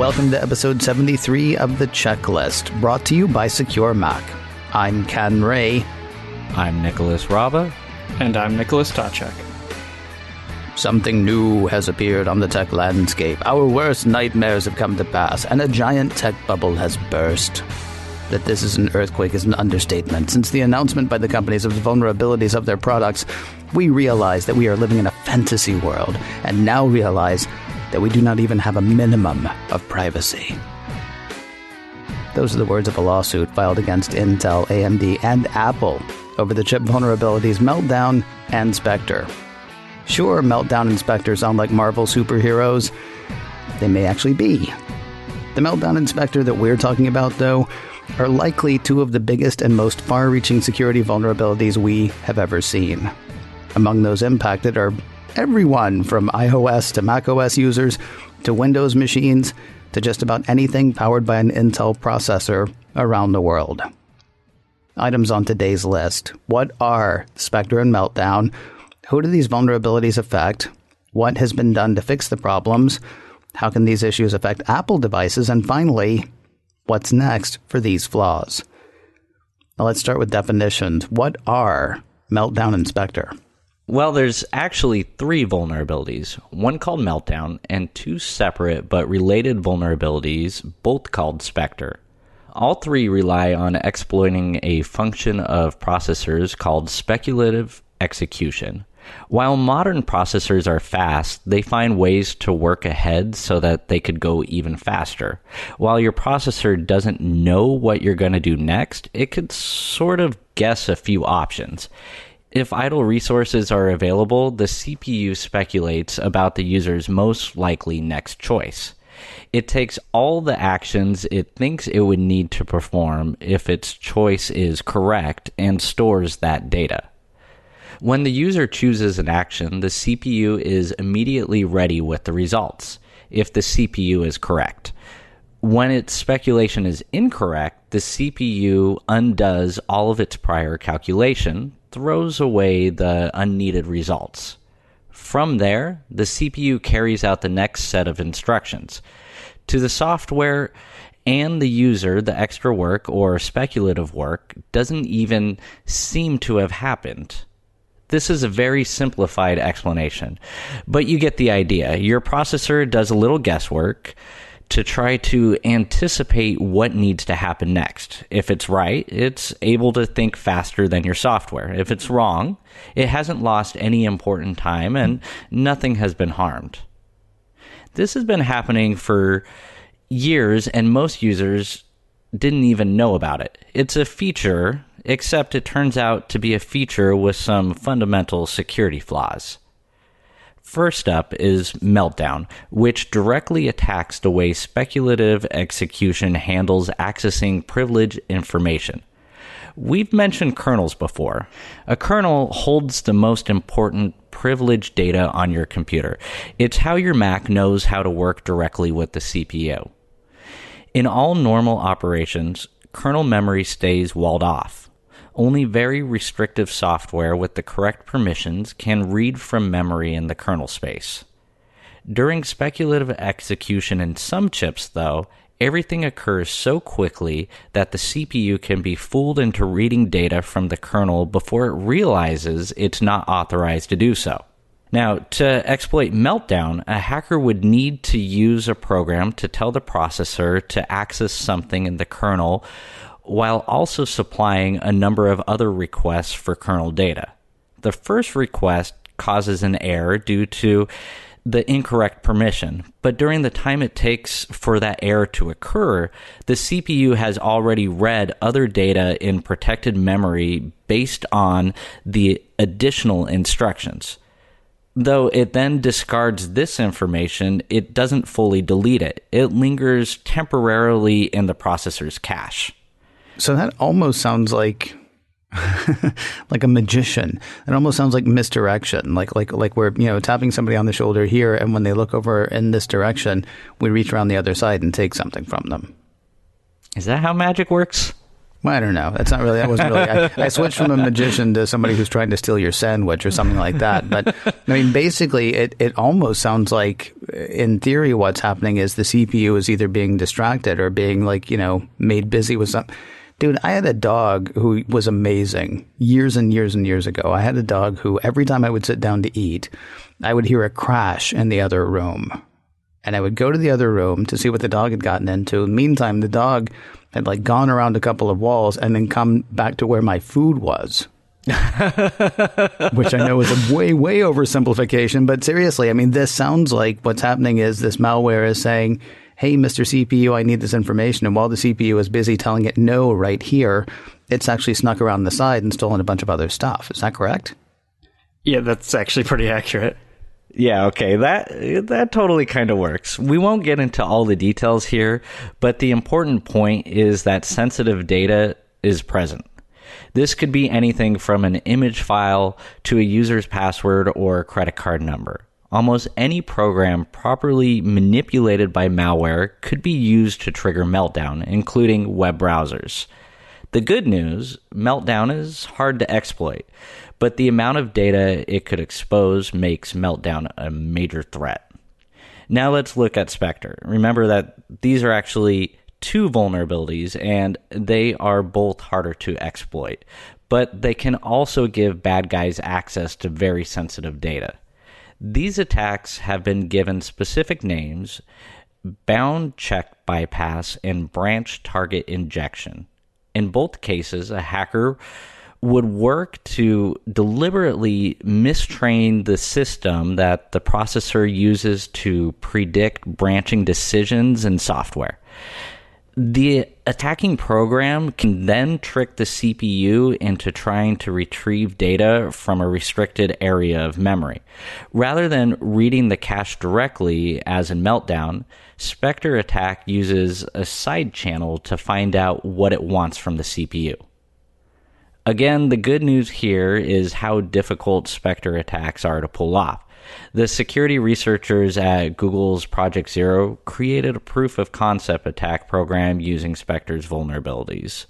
welcome to episode 73 of The Checklist, brought to you by Secure Mac. I'm Ken Ray. I'm Nicholas Raba. And I'm Nicholas Tachek. Something new has appeared on the tech landscape. Our worst nightmares have come to pass, and a giant tech bubble has burst. That this is an earthquake is an understatement. Since the announcement by the companies of the vulnerabilities of their products, we realize that we are living in a fantasy world, and now realize that we do not even have a minimum of privacy. Those are the words of a lawsuit filed against Intel, AMD, and Apple over the chip vulnerabilities Meltdown and Spectre. Sure, Meltdown and Spectre sound like Marvel superheroes. They may actually be. The Meltdown and Spectre that we're talking about, though, are likely two of the biggest and most far-reaching security vulnerabilities we have ever seen. Among those impacted are everyone from iOS to macOS users to Windows machines to just about anything powered by an Intel processor around the world. Items on today's list. What are Spectre and Meltdown? Who do these vulnerabilities affect? What has been done to fix the problems? How can these issues affect Apple devices? And finally, what's next for these flaws? Now let's start with definitions. What are Meltdown and Spectre? Well, there's actually three vulnerabilities, one called Meltdown and two separate but related vulnerabilities, both called Spectre. All three rely on exploiting a function of processors called speculative execution. While modern processors are fast, they find ways to work ahead so that they could go even faster. While your processor doesn't know what you're going to do next, it could sort of guess a few options. If idle resources are available, the CPU speculates about the user's most likely next choice. It takes all the actions it thinks it would need to perform if its choice is correct and stores that data. When the user chooses an action, the CPU is immediately ready with the results, if the CPU is correct. When its speculation is incorrect, the CPU undoes all of its prior calculation, throws away the unneeded results. From there, the CPU carries out the next set of instructions. To the software and the user, the extra work or speculative work doesn't even seem to have happened. This is a very simplified explanation, but you get the idea. Your processor does a little guesswork to try to anticipate what needs to happen next. If it's right, it's able to think faster than your software. If it's wrong, it hasn't lost any important time and nothing has been harmed. This has been happening for years and most users didn't even know about it. It's a feature, except it turns out to be a feature with some fundamental security flaws. First up is Meltdown, which directly attacks the way speculative execution handles accessing privileged information. We've mentioned kernels before. A kernel holds the most important privileged data on your computer. It's how your Mac knows how to work directly with the CPU. In all normal operations, kernel memory stays walled off. Only very restrictive software with the correct permissions can read from memory in the kernel space. During speculative execution in some chips, though, everything occurs so quickly that the CPU can be fooled into reading data from the kernel before it realizes it's not authorized to do so. Now, to exploit Meltdown, a hacker would need to use a program to tell the processor to access something in the kernel while also supplying a number of other requests for kernel data. The first request causes an error due to the incorrect permission, but during the time it takes for that error to occur, the CPU has already read other data in protected memory based on the additional instructions. Though it then discards this information, it doesn't fully delete it. It lingers temporarily in the processor's cache. So that almost sounds like like a magician. It almost sounds like misdirection. Like we're, tapping somebody on the shoulder here, and when they look over in this direction, we reach around the other side and take something from them. Is that how magic works? I don't know. That wasn't really. I switched from a magician to somebody who's trying to steal your sandwich or something like that. But I mean, basically, it almost sounds like, in theory, what's happening is the CPU is either being distracted or being made busy with something. Dude, I had a dog who was amazing years and years and years ago. I had a dog who every time I would sit down to eat, I would hear a crash in the other room. And I would go to the other room to see what the dog had gotten into. Meantime, the dog had gone around a couple of walls and then come back to where my food was. Which I know is a way, way oversimplification. But seriously, I mean, this sounds like what's happening is this malware is saying, hey, Mr. CPU, I need this information. And while the CPU is busy telling it no right here, it's actually snuck around the side and stolen a bunch of other stuff. Is that correct? Yeah, that's actually pretty accurate. Yeah, okay, that totally kind of works. We won't get into all the details here, but the important point is that sensitive data is present. This could be anything from an image file to a user's password or credit card number. Almost any program properly manipulated by malware could be used to trigger Meltdown, including web browsers. The good news, Meltdown is hard to exploit, but the amount of data it could expose makes Meltdown a major threat. Now let's look at Spectre. Remember that these are actually two vulnerabilities, and they are both harder to exploit, but they can also give bad guys access to very sensitive data. These attacks have been given specific names: bound check bypass and branch target injection. In both cases, a hacker would work to deliberately mistrain the system that the processor uses to predict branching decisions in software. The attacking program can then trick the CPU into trying to retrieve data from a restricted area of memory. Rather than reading the cache directly, as in Meltdown, Spectre attack uses a side channel to find out what it wants from the CPU. Again, the good news here is how difficult Spectre attacks are to pull off. The security researchers at Google's Project Zero created a proof of concept attack program using Spectre's vulnerabilities.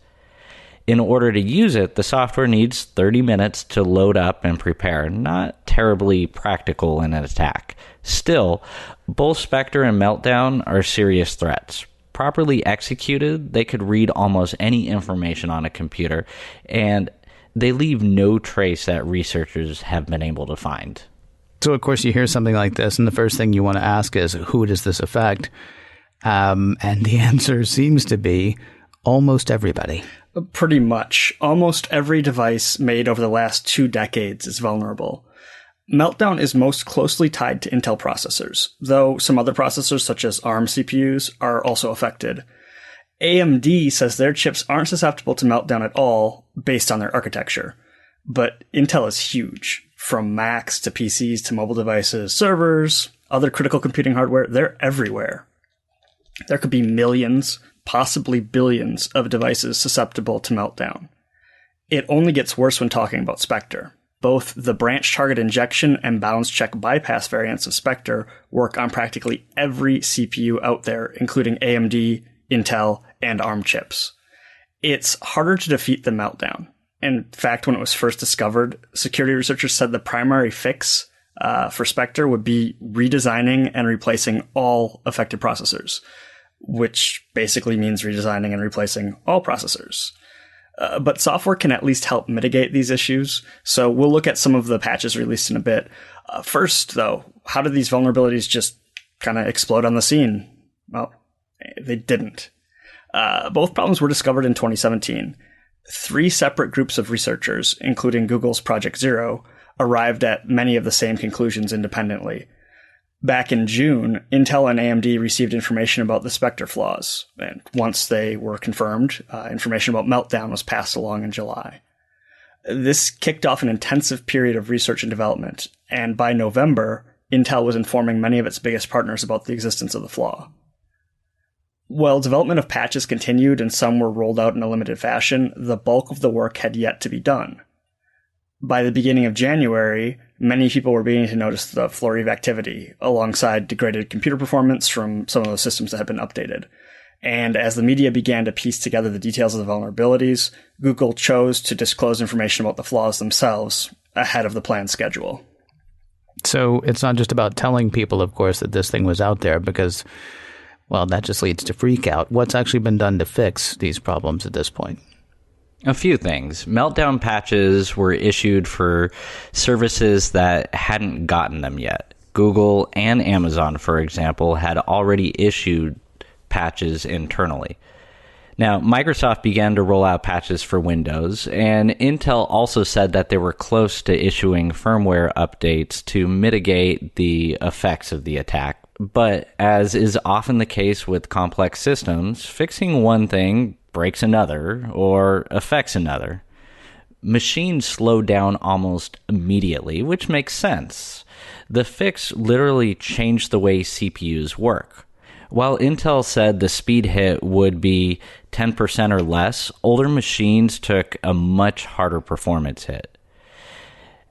In order to use it, the software needs 30 minutes to load up and prepare. Not terribly practical in an attack. Still, both Spectre and Meltdown are serious threats. Properly executed, they could read almost any information on a computer, and they leave no trace that researchers have been able to find. So, of course, you hear something like this, and the first thing you want to ask is, who does this affect? And the answer seems to be almost everybody. Pretty much. Almost every device made over the last 2 decades is vulnerable. Meltdown is most closely tied to Intel processors, though some other processors, such as ARM CPUs, are also affected. AMD says their chips aren't susceptible to Meltdown at all based on their architecture. But Intel is huge. From Macs to PCs to mobile devices, servers, other critical computing hardware, they're everywhere. There could be millions, possibly billions of devices susceptible to Meltdown. It only gets worse when talking about Spectre. Both the branch target injection and bounds check bypass variants of Spectre work on practically every CPU out there, including AMD, Intel, and ARM chips. It's harder to defeat than Meltdown. In fact, when it was first discovered, security researchers said the primary fix for Spectre would be redesigning and replacing all affected processors, which basically means redesigning and replacing all processors. But software can at least help mitigate these issues, so we'll look at some of the patches released in a bit. First, though, how did these vulnerabilities just kind of explode on the scene? Well, they didn't. Both problems were discovered in 2017. 3 separate groups of researchers, including Google's Project Zero, arrived at many of the same conclusions independently. Back in June, Intel and AMD received information about the Spectre flaws, and once they were confirmed, information about Meltdown was passed along in July. This kicked off an intensive period of research and development, and by November, Intel was informing many of its biggest partners about the existence of the flaw. While development of patches continued and some were rolled out in a limited fashion, the bulk of the work had yet to be done. By the beginning of January, many people were beginning to notice the flurry of activity, alongside degraded computer performance from some of the systems that had been updated. And as the media began to piece together the details of the vulnerabilities, Google chose to disclose information about the flaws themselves ahead of the planned schedule. So it's not just about telling people, of course, that this thing was out there because, well, that just leads to freak out. What's actually been done to fix these problems at this point? A few things. Meltdown patches were issued for services that hadn't gotten them yet. Google and Amazon, for example, had already issued patches internally. Now, Microsoft began to roll out patches for Windows, and Intel also said that they were close to issuing firmware updates to mitigate the effects of the attack. But as is often the case with complex systems, fixing one thing breaks another or affects another. Machines slow down almost immediately, which makes sense. The fix literally changed the way CPUs work. While Intel said the speed hit would be 10% or less, older machines took a much harder performance hit.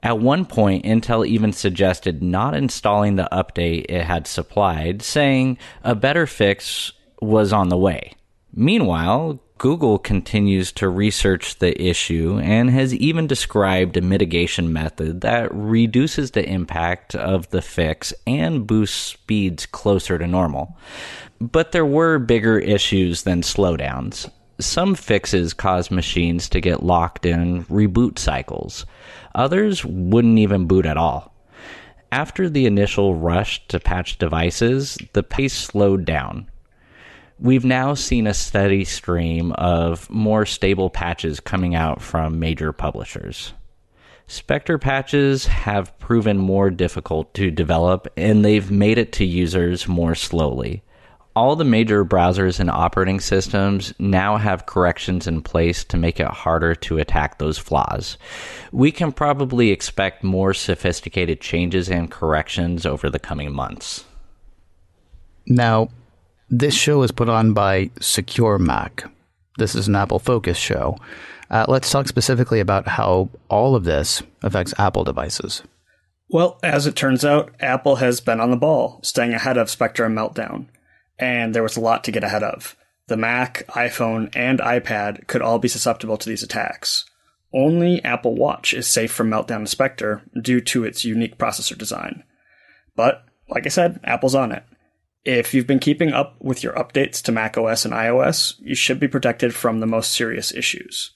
At one point, Intel even suggested not installing the update it had supplied, saying a better fix was on the way. Meanwhile, Google continues to research the issue and has even described a mitigation method that reduces the impact of the fix and boosts speeds closer to normal. But there were bigger issues than slowdowns. Some fixes cause machines to get locked in reboot cycles. Others wouldn't even boot at all. After the initial rush to patch devices, the pace slowed down. We've now seen a steady stream of more stable patches coming out from major publishers. Spectre patches have proven more difficult to develop, and they've made it to users more slowly. All the major browsers and operating systems now have corrections in place to make it harder to attack those flaws. We can probably expect more sophisticated changes and corrections over the coming months. Now, this show is put on by Secure Mac. This is an Apple Focus show. Let's talk specifically about how all of this affects Apple devices. Well, as it turns out, Apple has been on the ball, staying ahead of Spectre and Meltdown. And there was a lot to get ahead of. The Mac, iPhone, and iPad could all be susceptible to these attacks. Only Apple Watch is safe from Meltdown and Spectre due to its unique processor design. But, like I said, Apple's on it. If you've been keeping up with your updates to macOS and iOS, you should be protected from the most serious issues.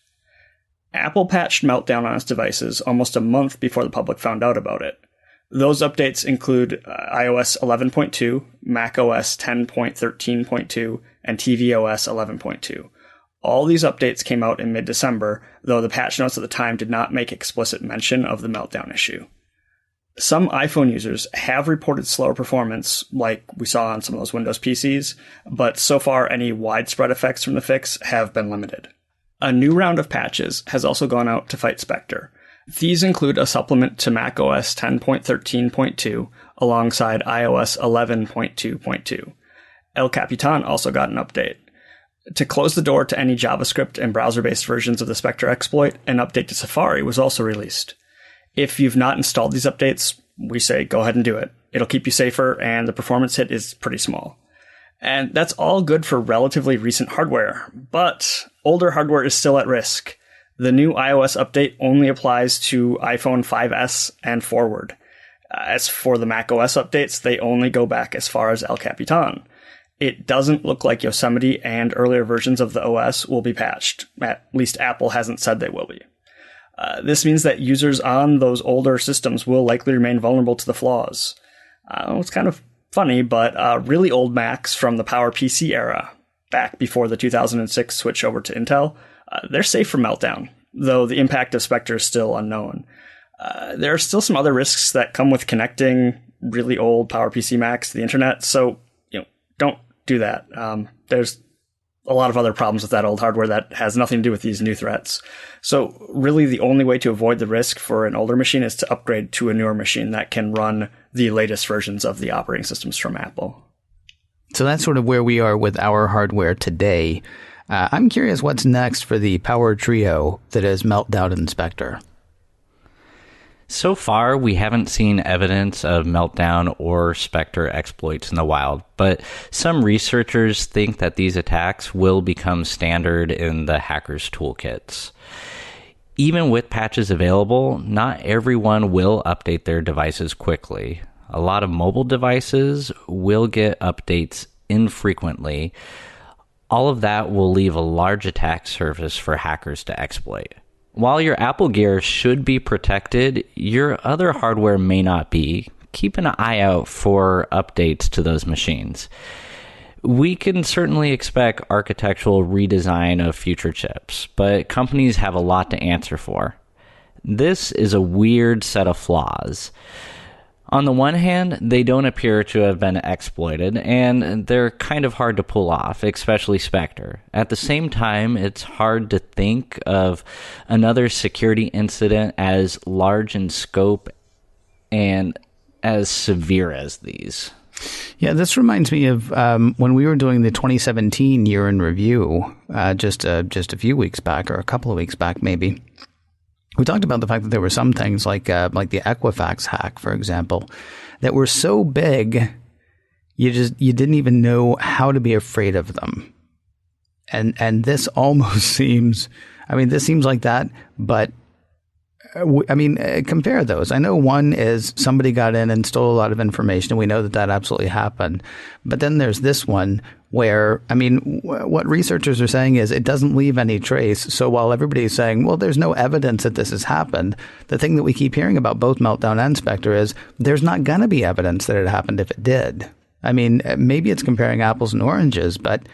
Apple patched Meltdown on its devices almost a month before the public found out about it. Those updates include iOS 11.2, macOS 10.13.2, and tvOS 11.2. All these updates came out in mid-December, though the patch notes at the time did not make explicit mention of the Meltdown issue. Some iPhone users have reported slower performance, like we saw on some of those Windows PCs, but so far any widespread effects from the fix have been limited. A new round of patches has also gone out to fight Spectre. These include a supplement to macOS 10.13.2 alongside iOS 11.2.2. El Capitan also got an update. To close the door to any JavaScript and browser-based versions of the Spectre exploit, an update to Safari was also released. If you've not installed these updates, we say go ahead and do it. It'll keep you safer, and the performance hit is pretty small. And that's all good for relatively recent hardware, but older hardware is still at risk. The new iOS update only applies to iPhone 5S and forward. As for the macOS updates, they only go back as far as El Capitan. It doesn't look like Yosemite and earlier versions of the OS will be patched. At least Apple hasn't said they will be. This means that users on those older systems will likely remain vulnerable to the flaws. It's kind of funny, but really old Macs from the PowerPC era, back before the 2006 switch over to Intel, they're safe from Meltdown, though the impact of Spectre is still unknown. There are still some other risks that come with connecting really old PowerPC Macs to the internet, so don't do that. There's a lot of other problems with that old hardware that has nothing to do with these new threats. So really the only way to avoid the risk for an older machine is to upgrade to a newer machine that can run the latest versions of the operating systems from Apple. So that's sort of where we are with our hardware today. I'm curious what's next for the power trio that is Meltdown and Spectre. So far, we haven't seen evidence of Meltdown or Spectre exploits in the wild, but some researchers think that these attacks will become standard in the hackers' toolkits. Even with patches available, not everyone will update their devices quickly. A lot of mobile devices will get updates infrequently. All of that will leave a large attack surface for hackers to exploit. While your Apple gear should be protected, your other hardware may not be. Keep an eye out for updates to those machines. We can certainly expect architectural redesign of future chips, but companies have a lot to answer for. This is a weird set of flaws. On the one hand, they don't appear to have been exploited, and they're kind of hard to pull off, especially Spectre. At the same time, it's hard to think of another security incident as large in scope and as severe as these. Yeah, this reminds me of when we were doing the 2017 year in review just a few weeks back, or a couple of weeks back maybe. We talked about the fact that there were some things like the Equifax hack, for example, that were so big you didn't even know how to be afraid of them. And this almost seems, this seems like that, but compare those. I know one is somebody got in and stole a lot of information, and we know that absolutely happened. But then there's this one where, what researchers are saying is it doesn't leave any trace. So while everybody's saying, well, there's no evidence that this has happened, the thing that we keep hearing about both Meltdown and Spectre is there's not going to be evidence that it happened if it did. Maybe it's comparing apples and oranges, but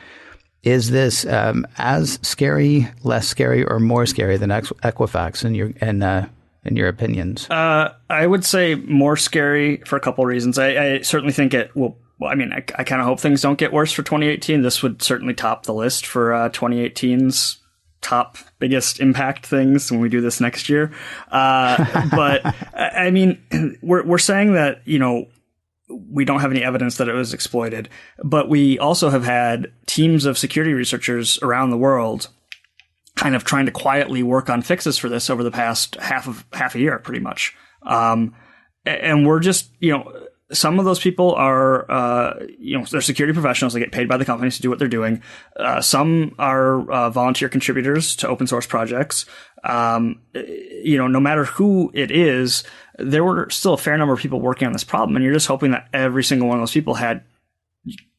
is this as scary, less scary, or more scary than Equifax in your opinions? I would say more scary for a couple of reasons. I certainly think it will. Well, I kind of hope things don't get worse for 2018. This would certainly top the list for 2018's top biggest impact things when we do this next year. But we're saying that, we don't have any evidence that it was exploited, but we also have had teams of security researchers around the world kind of trying to quietly work on fixes for this over the past half a year, pretty much. And we're just, some of those people are, they're security professionals. They get paid by the companies to do what they're doing. Some are volunteer contributors to open source projects. No matter who it is, there were still a fair number of people working on this problem. And you're just hoping that every single one of those people had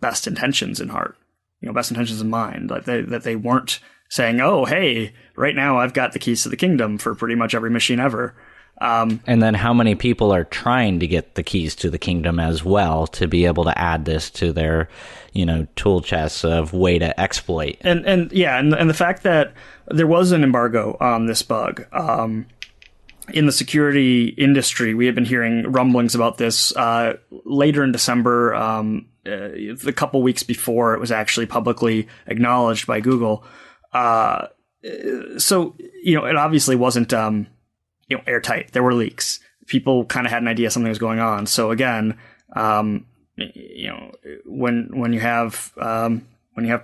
best intentions in heart, best intentions in mind, that they weren't saying, oh, hey, right now I've got the keys to the kingdom for pretty much every machine ever. And then how many people are trying to get the keys to the kingdom as well to be able to add this to their, tool chests of way to exploit. And the fact that there was an embargo on this bug, in the security industry, we have been hearing rumblings about this, later in December, the couple weeks before it was actually publicly acknowledged by Google. So, it obviously wasn't, airtight. There were leaks. People kind of had an idea something was going on. So again, when you have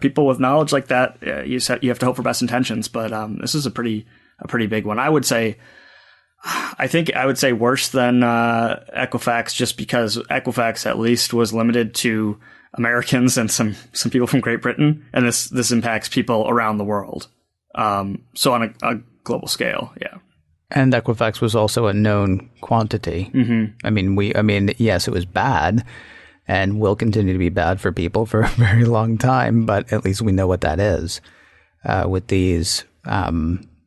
people with knowledge like that, you have to hope for best intentions. But this is a pretty big one. I would say worse than Equifax, just because Equifax at least was limited to Americans and some people from Great Britain, and this impacts people around the world. So on a global scale, yeah. And Equifax was also a known quantity. Mm-hmm. Yes, it was bad and will continue to be bad for people for a very long time, but at least we know what that is. With these,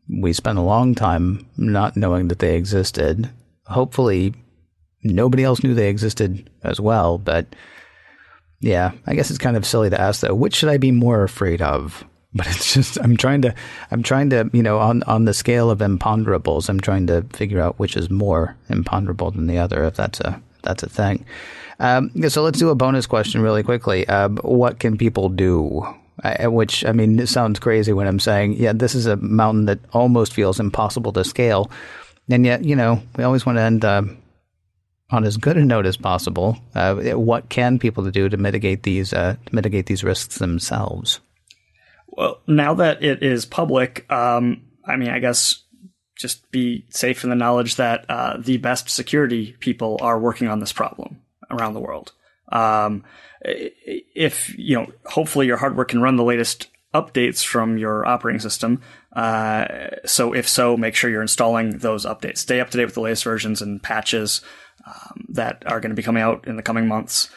we spent a long time not knowing that they existed. Hopefully, nobody else knew they existed as well, but yeah, I guess it's kind of silly to ask, though, which should I be more afraid of? But it's just, I'm trying to, on the scale of imponderables, I'm trying to figure out which is more imponderable than the other, if that's a thing. So let's do a bonus question really quickly. What can people do? It sounds crazy when I'm saying, yeah, this is a mountain that almost feels impossible to scale. And yet, we always want to end on as good a note as possible. What can people do to mitigate these risks themselves? Well, now that it is public, I guess just be safe in the knowledge that the best security people are working on this problem around the world. If, hopefully your hardware can run the latest updates from your operating system. So if so, make sure you're installing those updates. Stay up to date with the latest versions and patches that are going to be coming out in the coming months.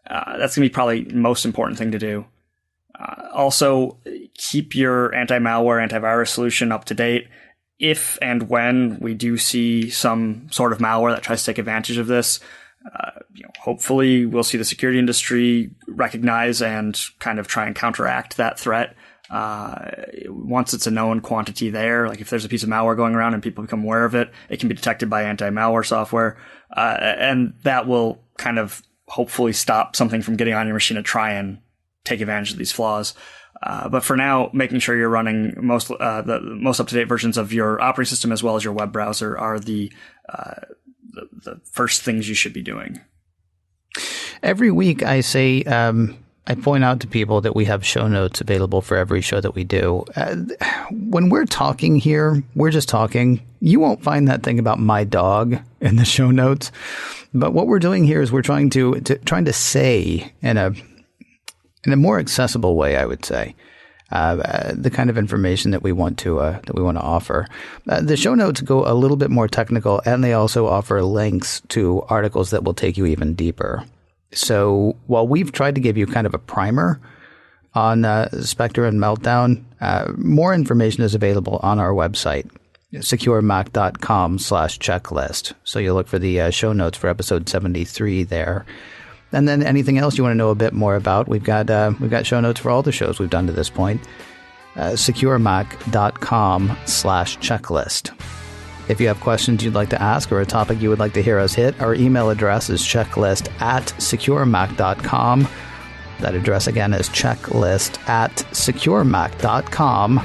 That's going to be probably the most important thing to do. Also, keep your anti-malware, antivirus solution up to date. If and when we do see some sort of malware that tries to take advantage of this, hopefully we'll see the security industry recognize and kind of try and counteract that threat. Once it's a known quantity there, like if there's a piece of malware going around and people become aware of it, it can be detected by anti-malware software. And that will kind of hopefully stop something from getting on your machine to try and take advantage of these flaws. But for now, making sure you're running the most up-to-date versions of your operating system as well as your web browser are the first things you should be doing. Every week I say, I point out to people that we have show notes available for every show that we do. When we're talking here, we're just talking. You won't find that thing about my dog in the show notes. But what we're doing here is we're trying to say in a more accessible way, I would say, the kind of information that we want to offer. The show notes go a little bit more technical, and they also offer links to articles that will take you even deeper. So while we've tried to give you kind of a primer on Spectre and Meltdown, more information is available on our website, securemac.com/checklist. So you'll look for the show notes for episode 73 there. And then anything else you want to know a bit more about, we've got show notes for all the shows we've done to this point. securemac.com/checklist. If you have questions you'd like to ask or a topic you would like to hear us hit, our email address is checklist@securemac.com. That address again is checklist@securemac.com.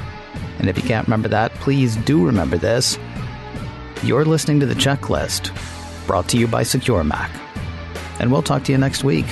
And if you can't remember that, please do remember this. You're listening to The Checklist, brought to you by Secure Mac. And we'll talk to you next week.